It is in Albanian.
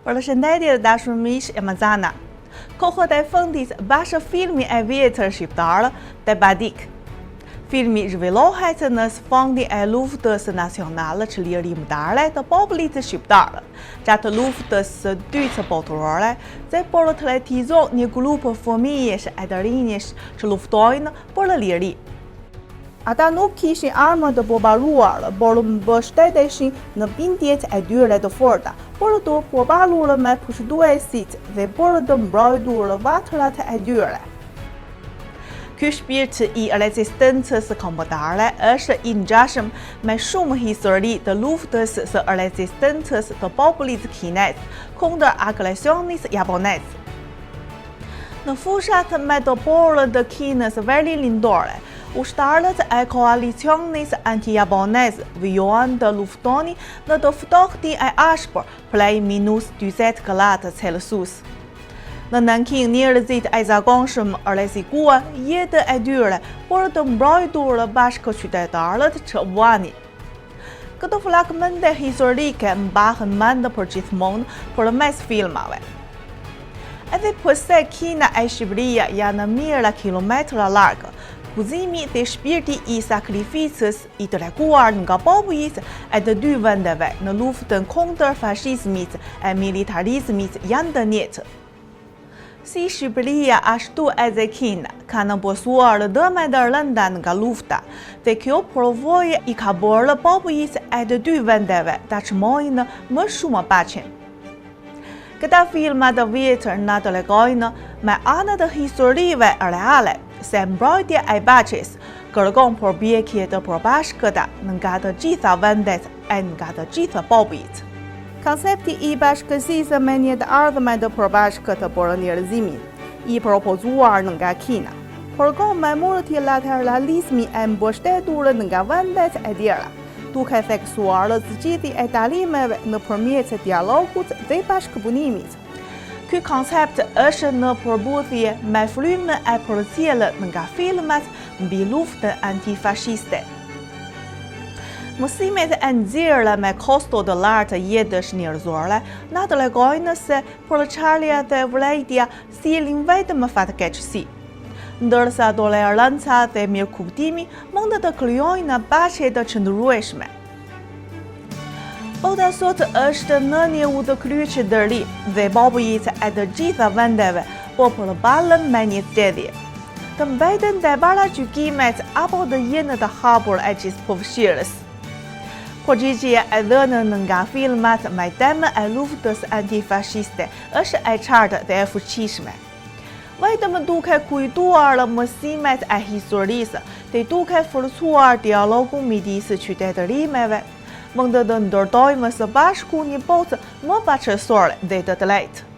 Përshëndetje të dashur miq e Mazana. Kohët e fundit bashkë filmi e vjetër shqiptar Te Badik. Filmi zhvillohet në sfondin e luftës nacionale që lirimtare të popullit shqiptar. Gjatë luftës së dytë botërore, se portretizon një grup fëmijësh e të rinjesh që luftojnë për liri. Ata nuk kishin armë të përballuar, por mbështeteshin në bindjet e tyre të forta, për të përballur me pushtetuesit dhe për të mbrojtur vatrat e tyre. Ky shpirt i rezistencës kombëtare është i ngjashëm me shumë histori të luftës së rezistencës të popullit kinez kundër agresionit japonez. Në fushat me të porë të Kinës verilinore, ushtarët e koalicionit anti-japonez vijuan të luftoni në të ftohtin e ashpër prej -40°C. Në Nanking njerëzit e zakonshëm rrezikuan jetën e tyre për të mbrojtur bashkëqytetarët që vuanin. Këto fragmente historike mbahen mend përgjithmonë përmes filmave. Edhe pse Kina e Shqipëria janë mijëra kilometra larg, gëzimi dhe shpirti i sakrificës i treguar nga popujt e të dy vendeve në luftën kundër fashizmit e militarizmit janë të njëjtë. Si Shqipëria ashtu edhe Kina kanë pësuar dëme të rënda nga lufta, dhe kjo provojë i ka bërë popujt e të dy vendeve ta çmojnë më shumë paqen. Këta filma të vjetër na të tregojnë me anë të historive reale se mbrojtja e paqes kërkon përpjekje të përbashkëta nga të gjitha vendet e nga të gjitha popujt. Koncepti i bashkësisë me një të ardhme të përbashkët për njerëzimin, i propozuar nga Kina, kërkon me multilateralizmi e mbështetur nga vendet e tjera, duke theksuar zgjidhje e talimeve nëpërmjet dialogut dhe bashkëpunimit. Ky koncept është në përputhje me frymën e përcjellur nga filmat mbi luftën antifashiste. Mësimet e nxjerrë me kosto të lartë të jetës njerëzore na tregojnë se përçarja dhe vërejtja sjellin vetëm fatkeqësi, ndërsa toleranca dhe mirëkuptimi mund të krijojnë paqe të qëndrueshme. Bota sot është në një udhëkryqë të ri dhe popujt e të gjitha vendeve po përballen me një zgjedhje. Të mbeten te paragjykimet apo të jenë të hapur e gjithëpërfshirës. Përgjigjja e dhënë nga filmat me temë e luftës antifashiste është e qartë dhe e fuqishme. Vetëm duke kujtuar mësimet e historisë dhe duke forcuar dialogun midis qytetërimeve, mund të ndërtojmë së bashku një botë më paqësore dhe të lehtë.